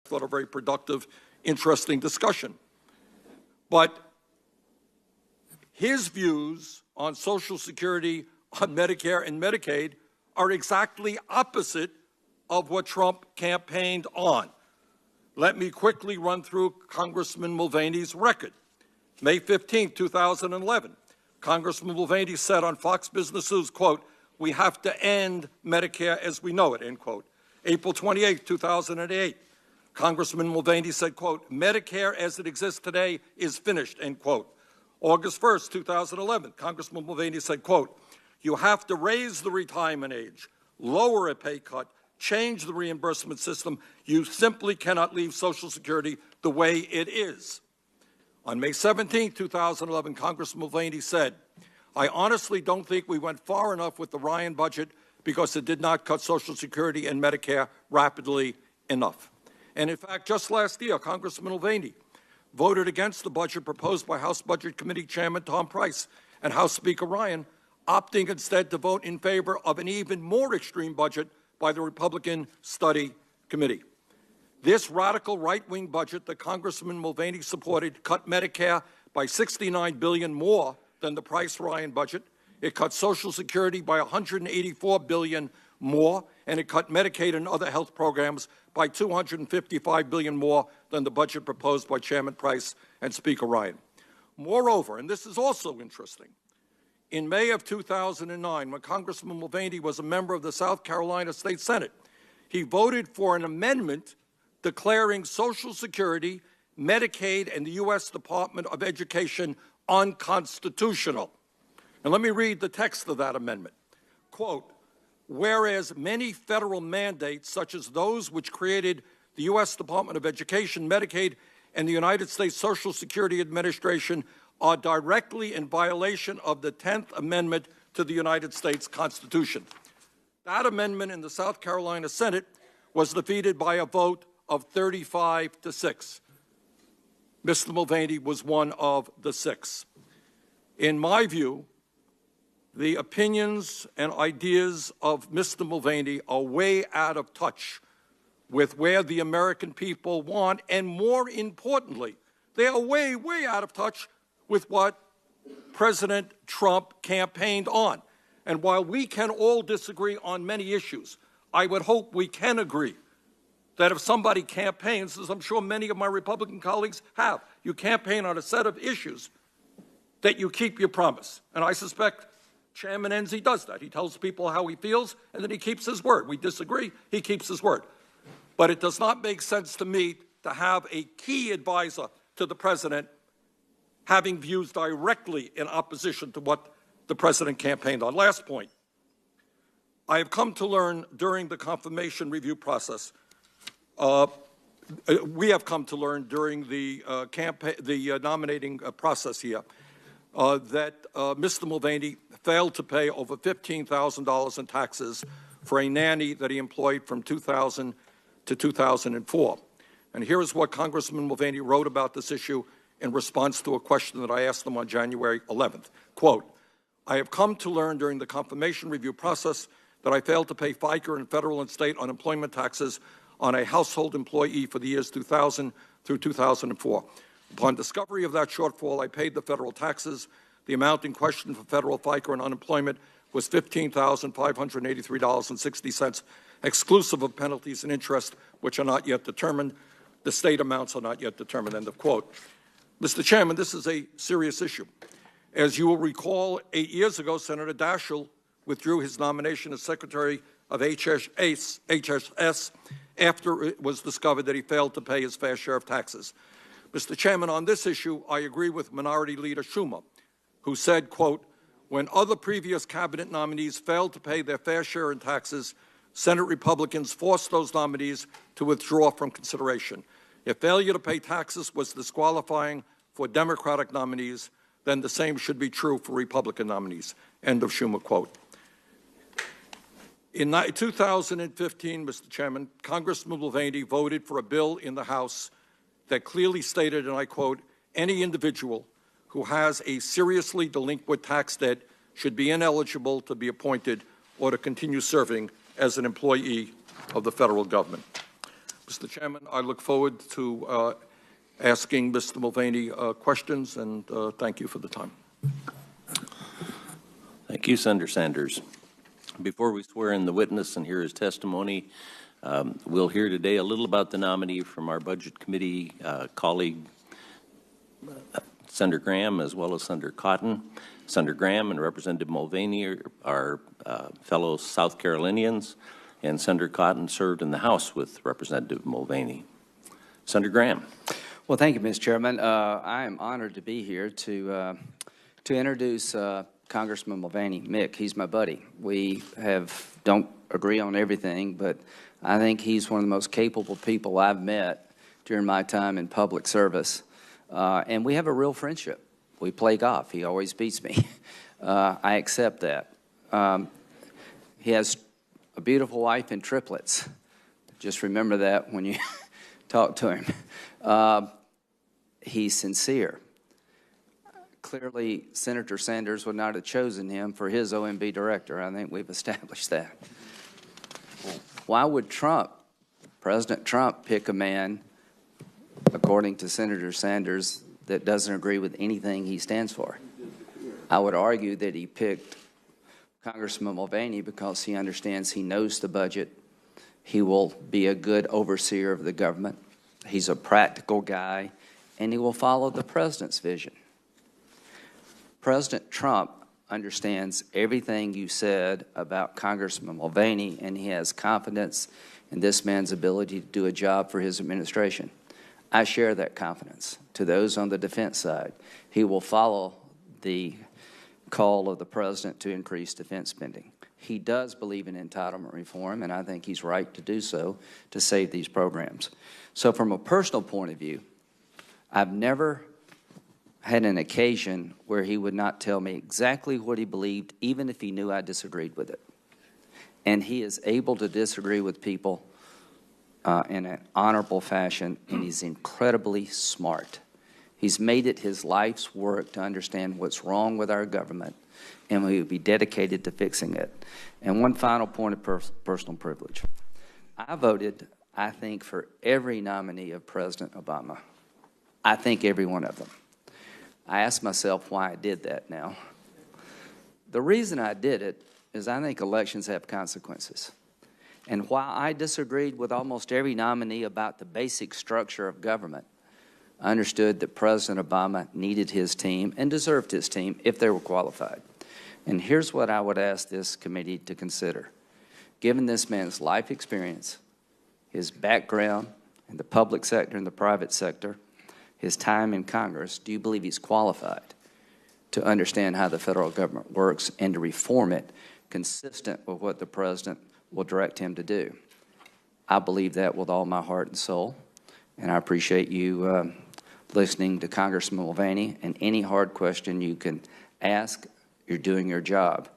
thought a very productive, interesting discussion. But his views on Social Security, on Medicare and Medicaid are exactly opposite of what Trump campaigned on. Let me quickly run through Congressman Mulvaney's record. May 15, 2011, Congressman Mulvaney said on Fox Business News, quote, "We have to end Medicare as we know it," end quote. April 28, 2008, Congressman Mulvaney said, quote, "Medicare as it exists today is finished," end quote. August 1st, 2011, Congressman Mulvaney said, quote, "You have to raise the retirement age, lower a pay cut, change the reimbursement system. You simply cannot leave Social Security the way it is." On May 17, 2011, Congressman Mulvaney said, "I honestly don't think we went far enough with the Ryan budget because it did not cut Social Security and Medicare rapidly enough." And in fact, just last year, Congressman Mulvaney voted against the budget proposed by House Budget Committee Chairman Tom Price and House Speaker Ryan, opting instead to vote in favor of an even more extreme budget by the Republican Study Committee. This radical right-wing budget that Congressman Mulvaney supported cut Medicare by $69 billion more than the Price-Ryan budget. It cut Social Security by $184 billion more, and it cut Medicaid and other health programs by $255 billion more than the budget proposed by Chairman Price and Speaker Ryan. Moreover, and this is also interesting, in May of 2009, when Congressman Mulvaney was a member of the South Carolina State Senate, he voted for an amendment declaring Social Security, Medicaid, and the U.S. Department of Education unconstitutional. And let me read the text of that amendment. Quote, "Whereas many federal mandates, such as those which created the U.S. Department of Education, Medicaid, and the United States Social Security Administration are directly in violation of the 10th Amendment to the United States Constitution." That amendment in the South Carolina Senate was defeated by a vote of 35-6. Mr. Mulvaney was one of the 6. In my view, the opinions and ideas of Mr. Mulvaney are way out of touch with where the American people want, and more importantly, they are way, way out of touch with what President Trump campaigned on. And while we can all disagree on many issues, I would hope we can agree that if somebody campaigns, as I'm sure many of my Republican colleagues have, you campaign on a set of issues, that you keep your promise. And I suspect Chairman Enzi does that. He tells people how he feels, and then he keeps his word. We disagree, he keeps his word. But it does not make sense to me to have a key advisor to the president having views directly in opposition to what the president campaigned on. Last point. I have come to learn during the confirmation review process, we have come to learn during the nominating process here, that Mr. Mulvaney failed to pay over $15,000 in taxes for a nanny that he employed from 2000 to 2004. And here is what Congressman Mulvaney wrote about this issue in response to a question that I asked him on January 11th. Quote, "I have come to learn during the confirmation review process that I failed to pay FICA and federal and state unemployment taxes on a household employee for the years 2000 through 2004. Upon discovery of that shortfall, I paid the federal taxes. The amount in question for federal FICA and unemployment was $15,583.60, exclusive of penalties and interest, which are not yet determined. The state amounts are not yet determined," end of quote. Mr. Chairman, this is a serious issue. As you will recall, 8 years ago, Senator Daschle withdrew his nomination as Secretary of HHS after it was discovered that he failed to pay his fair share of taxes. Mr. Chairman, on this issue, I agree with Minority Leader Schumer, who said, quote, "When other previous cabinet nominees failed to pay their fair share in taxes, Senate Republicans forced those nominees to withdraw from consideration. If failure to pay taxes was disqualifying for Democratic nominees, then the same should be true for Republican nominees," end of Schumer quote. In 2015, Mr. Chairman, Congressman Mulvaney voted for a bill in the House that clearly stated, and I quote, "Any individual who has a seriously delinquent tax debt should be ineligible to be appointed or to continue serving as an employee of the federal government." Mr. Chairman, I look forward to asking Mr. Mulvaney questions, and thank you for the time. Thank you, Senator Sanders. Before we swear in the witness and hear his testimony, we'll hear today a little about the nominee from our Budget Committee colleague, Senator Graham, as well as Senator Cotton. Senator Graham and Representative Mulvaney are fellow South Carolinians, and Senator Cotton served in the House with Representative Mulvaney. Senator Graham. Well, thank you, Mr. Chairman. I am honored to be here to introduce Congressman Mulvaney. Mick, he's my buddy. We don't agree on everything, but I think he's one of the most capable people I've met during my time in public service. And we have a real friendship. We play golf. He always beats me. I accept that. He has a beautiful wife and triplets. Just remember that when you talk to him. He's sincere. Clearly, Senator Sanders would not have chosen him for his OMB director. I think we've established that. Why would President Trump, pick a man, according to Senator Sanders, that doesn't agree with anything he stands for? I would argue that he picked Congressman Mulvaney because he understands, he knows the budget. He will be a good overseer of the government. He's a practical guy, and he will follow the president's vision. President Trump understands everything you said about Congressman Mulvaney, and he has confidence in this man's ability to do a job for his administration. I share that confidence. To those on the defense side, he will follow the call of the president to increase defense spending. He does believe in entitlement reform, and I think he's right to do so to save these programs. So from a personal point of view, I've never had an occasion where he would not tell me exactly what he believed, even if he knew I disagreed with it. And he is able to disagree with people in an honorable fashion, and he's incredibly smart. He's made it his life's work to understand what's wrong with our government, and he will be dedicated to fixing it. And one final point of personal privilege. I voted, I think, for every nominee of President Obama. I think every one of them. I asked myself why I did that now. The reason I did it is I think elections have consequences. And while I disagreed with almost every nominee about the basic structure of government, I understood that President Obama needed his team and deserved his team if they were qualified. And here's what I would ask this committee to consider. Given this man's life experience, his background in the public sector and the private sector, his time in Congress, do you believe he's qualified to understand how the federal government works and to reform it consistent with what the president will direct him to do? I believe that with all my heart and soul, and I appreciate you listening to Congressman Mulvaney, and any hard question you can ask, you're doing your job.